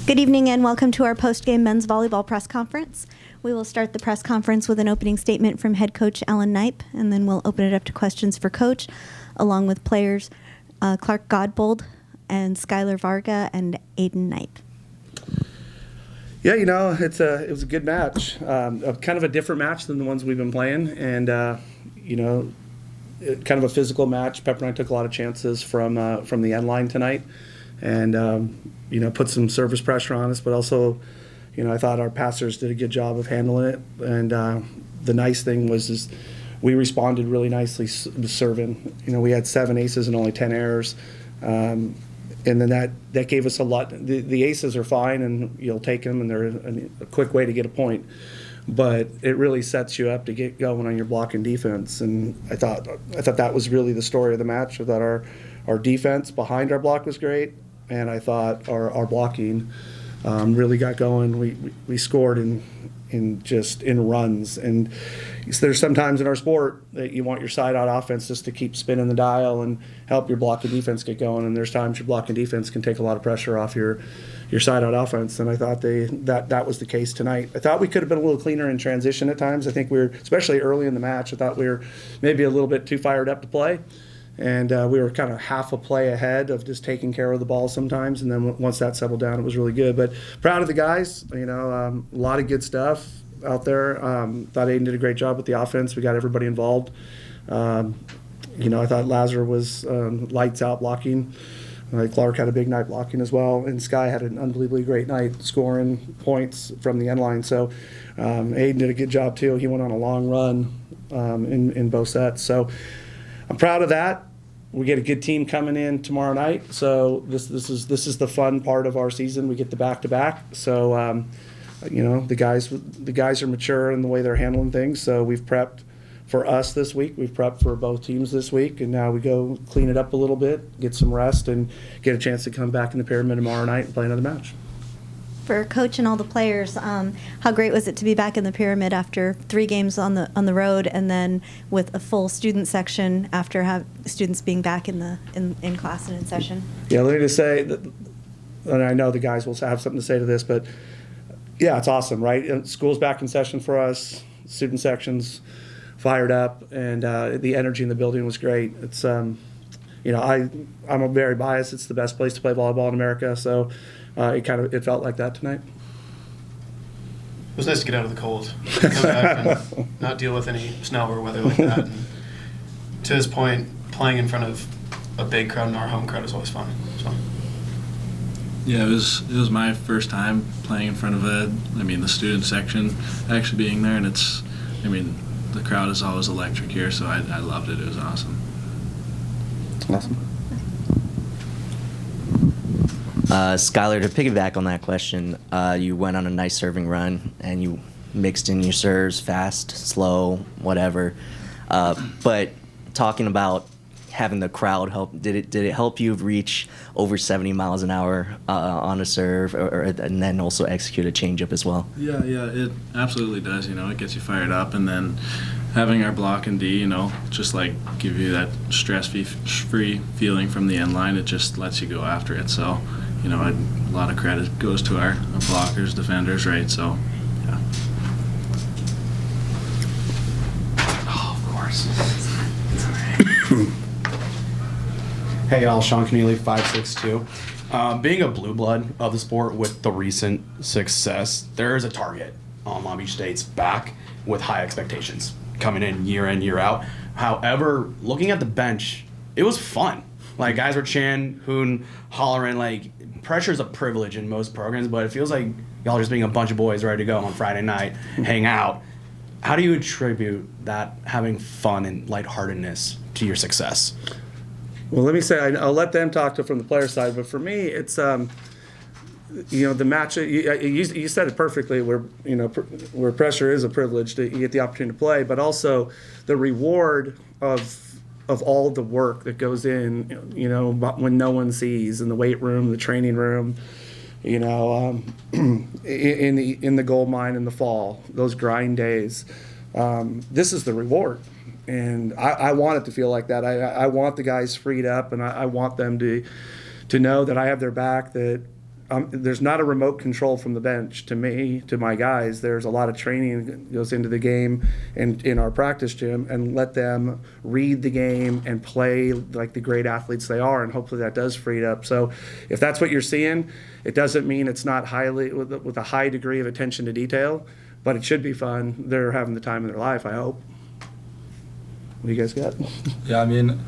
Good evening and welcome to our post-game men's volleyball press conference. We will start the press conference with an opening statement from head coach Alan Knipe, and then we'll open it up to questions for coach, along with players Clark Godbold and Skylar Varga and Aiden Knipe. Yeah, it was a good match, kind of a different match than the ones we've been playing, and kind of a physical match. Pepperdine took a lot of chances from the end line tonight, and put some service pressure on us, but also, I thought our passers did a good job of handling it. And the nice thing was we responded really nicely serving. We had 7 aces and only 10 errors. And then that gave us a lot. The aces are fine, and you'll take them, and they're a quick way to get a point. But it really sets you up to get going on your block and defense. And I thought that was really the story of the match. I thought our defense behind our block was great, and I thought our blocking really got going. We scored in runs, and there's sometimes in our sport that you want your side out offense just to keep spinning the dial and help your block and defense get going, and there's times your block and defense can take a lot of pressure off your side out offense, and I thought that was the case tonight. I thought we could have been a little cleaner in transition at times. I think we were, especially early in the match, I thought we were maybe a little bit too fired up to play. And we were kind of half a play ahead of just taking care of the ball sometimes. And then once that settled down, it was really good. But proud of the guys. A lot of good stuff out there. Thought Aiden did a great job with the offense. We got everybody involved. I thought Lazar was lights out blocking. Clark had a big night blocking as well. And Sky had an unbelievably great night scoring points from the end line. So Aiden did a good job too. He went on a long run in both sets. So I'm proud of that. We get a good team coming in tomorrow night, so this is the fun part of our season. We get the back-to-back, so the guys are mature in the way they're handling things. So we've prepped for us this week. We've prepped for both teams this week, and now we go clean it up a little bit, get some rest, and get a chance to come back in the Pyramid tomorrow night and play another match. For coach and all the players, how great was it to be back in the Pyramid after 3 games on the road, and then with a full student section after students being back in class and in session? Yeah, let me just say that, and I know the guys will have something to say to this, but yeah, it's awesome, right? School's back in session for us. Student sections fired up, and the energy in the building was great. It's I'm very biased. It's the best place to play volleyball in America, so. It felt like that tonight. It was nice to get out of the cold, come back and not deal with any snow or weather like that. And to this point, playing in front of a big crowd and our home crowd is always fun. So. Yeah, it was my first time playing in front of the student section actually being there, and the crowd is always electric here, so I loved it. It was awesome. Awesome. Skylar, to piggyback on that question, you went on a nice serving run and you mixed in your serves, fast, slow, whatever. But talking about having the crowd help, did it help you reach over 70 miles an hour on a serve, and then also execute a changeup as well? Yeah, it absolutely does. It gets you fired up, and then having our block and D, just like give you that stress-free feeling from the end line. It just lets you go after it. So. A lot of credit goes to our blockers, defenders, right? So, yeah. Oh, of course. Hey, y'all. Sean Keneally, 5'6". Being a blue blood of the sport with the recent success, there is a target on Long Beach State's back with high expectations coming in, year out. However, looking at the bench, it was fun. Guys were chanting, hooting, hollering. Pressure is a privilege in most programs, but it feels like y'all are just being a bunch of boys ready to go on Friday night, hang out. How do you attribute that having fun and lightheartedness to your success? Well, let me say, I'll let them talk from the player side, but for me, it's the match. You said it perfectly. Where pressure is a privilege, that you get the opportunity to play, but also the reward of all the work that goes in, when no one sees, in the weight room, the training room, in the gold mine in the fall, those grind days. This is the reward, and I want it to feel like that. I want the guys freed up, and I want them to know that I have their back, that there's not a remote control from the bench to me, to my guys. There's a lot of training that goes into the game and in our practice gym, and let them read the game and play like the great athletes they are, and hopefully that does free it up. So if that's what you're seeing, it doesn't mean it's not highly with a high degree of attention to detail, but it should be fun. They're having the time of their life, I hope. What do you guys got? Yeah, I mean,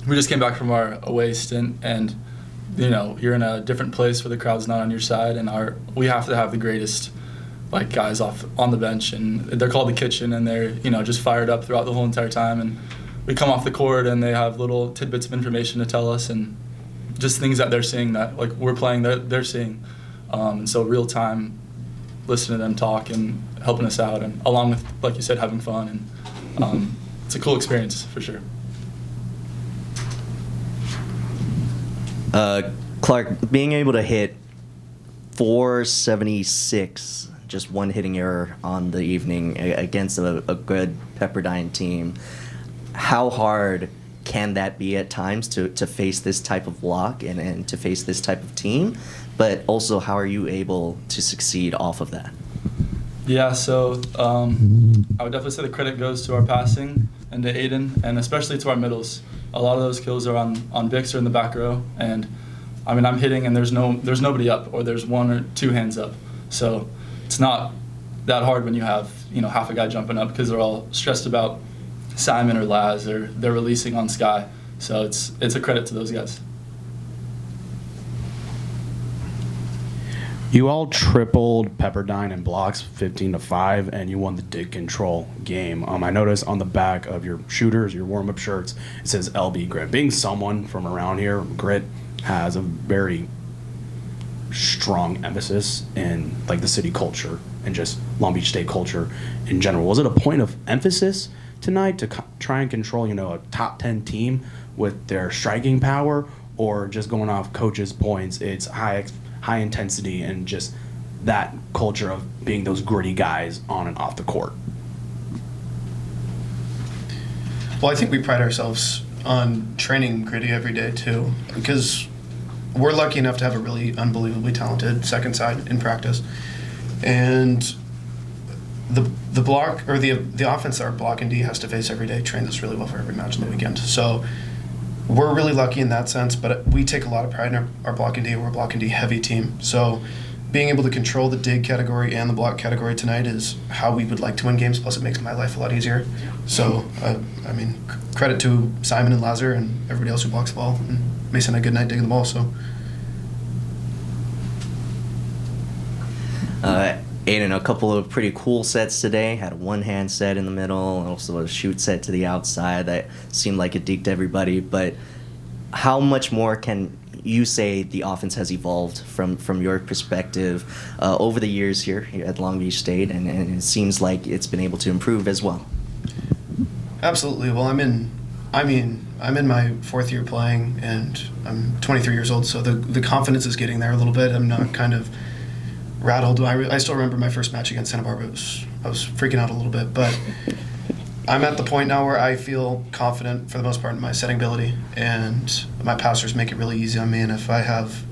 we just came back from our away stint, and you're in a different place where the crowd's not on your side, and we have to have the greatest guys off on the bench, and they're called the kitchen, and they're just fired up throughout the whole entire time, and we come off the court and they have little tidbits of information to tell us, and just things that they're seeing that we're playing they're seeing, and so real time listening to them talk and helping us out, and along with, like you said, having fun, and it's a cool experience for sure. Clark, being able to hit 476, just one hitting error on the evening against a good Pepperdine team, how hard can that be at times to face this type of block and to face this type of team? But also, how are you able to succeed off of that? Yeah, so I would definitely say the credit goes to our passing and to Aiden, and especially to our middles. A lot of those kills are on Bixer in the back row, and I mean, I'm hitting and there's nobody up, or there's one or two hands up. So it's not that hard when you have half a guy jumping up, because they're all stressed about Simon or Laz, or they're releasing on Sky. So it's a credit to those guys. You all tripled Pepperdine in blocks 15-5, and you won the dig control game. I noticed on the back of your shooters, your warm-up shirts, it says LB Grit. Being someone from around here, Grit has a very strong emphasis in the city culture and just Long Beach State culture in general. Was it a point of emphasis tonight to try and control, a top 10 team with their striking power, or just going off coach's points, it's high intensity and just that culture of being those gritty guys on and off the court? Well, I think we pride ourselves on training gritty every day too, because we're lucky enough to have a really unbelievably talented second side in practice, and the block, or the offense that our block and D has to face every day, trains us really well for every match on the weekend. So we're really lucky in that sense, but we take a lot of pride in our block and D. We're a block and D heavy team. So being able to control the dig category and the block category tonight is how we would like to win games, plus it makes my life a lot easier. So, I mean, credit to Simon and Lazar and everybody else who blocks the ball, and Mason had a good night digging the ball. So. Aiden, a couple of pretty cool sets today. Had a one-hand set in the middle, and also a shoot set to the outside that seemed like it deked everybody. But how much more can you say the offense has evolved from your perspective over the years here at Long Beach State, and it seems like it's been able to improve as well? Absolutely. Well, I'm in my fourth year playing, and I'm 23 years old, so the confidence is getting there a little bit. I'm not kind of rattled. I still remember my first match against Santa Barbara. I was freaking out a little bit, but I'm at the point now where I feel confident for the most part in my setting ability, and my passers make it really easy on me. And if I have,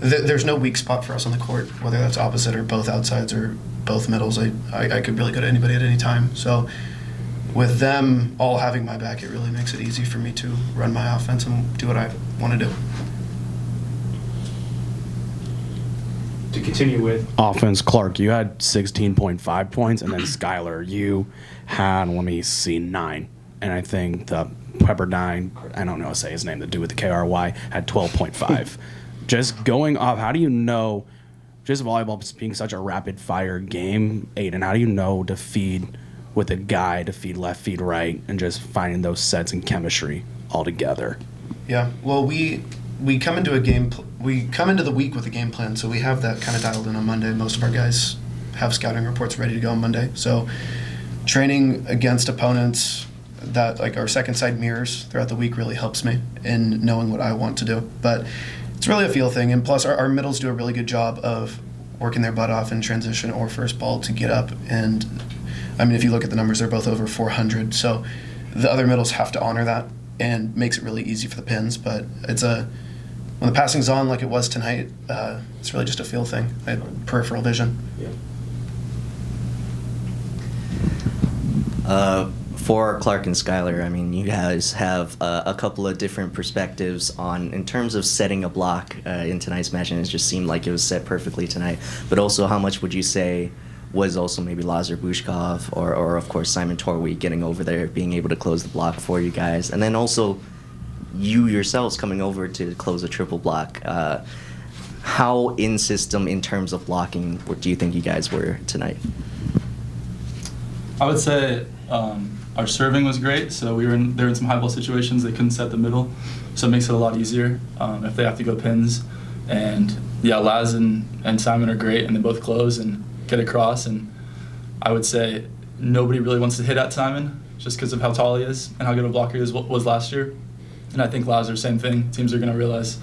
there's no weak spot for us on the court, whether that's opposite or both outsides or both middles. I could really go to anybody at any time. So with them all having my back, it really makes it easy for me to run my offense and do what I want to do. To continue with offense, Clark, you had 16.5 points, and then Skylar, you had, 9. And I think the Pepperdine, I don't know how to say his name, the dude with the KRY, had 12.5. Just going off, how do you know, just volleyball being such a rapid-fire game, Aiden, how do you know to feed with a guy, to feed left, feed right, and just finding those sets and chemistry all together? Yeah, well, we come into the week with a game plan, so we have that kind of dialed in on Monday. Most of our guys have scouting reports ready to go on Monday. So training against opponents that our second side mirrors throughout the week really helps me in knowing what I want to do. But it's really a feel thing, and plus our middles do a really good job of working their butt off in transition or first ball to get up. And I mean, if you look at the numbers, they're both over 400. So the other middles have to honor that, and makes it really easy for the pins. But it's when the passing's on like it was tonight, it's really just a feel thing. I have peripheral vision. For Clark and Skylar, I mean, you guys have a couple of different perspectives on, in terms of setting a block in tonight's match, and it just seemed like it was set perfectly tonight. But also, how much would you say was also maybe Lazar Bushkov or of course, Simon Torwey getting over there, being able to close the block for you guys? And then also, you yourselves coming over to close a triple block. How in system in terms of blocking do you think you guys were tonight? I would say our serving was great, so they were in some high ball situations. They couldn't set the middle, so it makes it a lot easier if they have to go pins. And yeah, Laz and Simon are great, and they both close and get across. And I would say nobody really wants to hit at Simon just because of how tall he is and how good a blocker he was last year. And I think Lazar, same thing. Teams are going to realize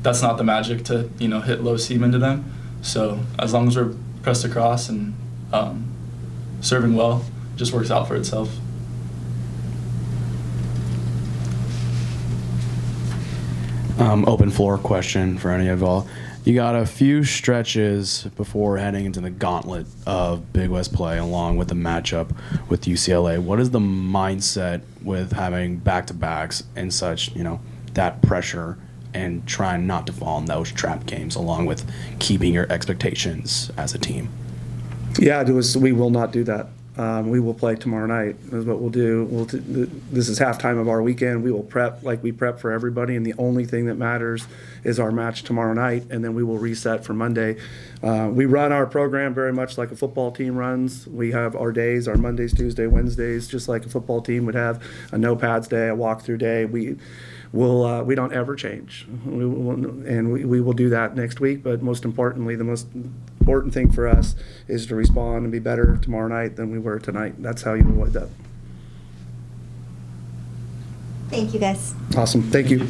that's not the magic to hit low seam into them. So as long as we're pressed across and serving well, it just works out for itself. Open floor question for any of y'all. You got a few stretches before heading into the gauntlet of Big West play along with the matchup with UCLA. What is the mindset with having back-to-backs and such, that pressure and trying not to fall in those trap games along with keeping your expectations as a team? Yeah, we will not do that. We will play tomorrow night. Is what we'll do. This is halftime of our weekend. We will prep like we prep for everybody, and the only thing that matters is our match tomorrow night, and then we will reset for Monday. We run our program very much like a football team runs. We have our days, our Mondays, Tuesday, Wednesdays, just like a football team would have a no pads day, a walkthrough day. We don't ever change. We will do that next week. But most importantly, the most important thing for us is to respond and be better tomorrow night than we were tonight. That's how you avoid that. Thank you, guys. Awesome. Thank you.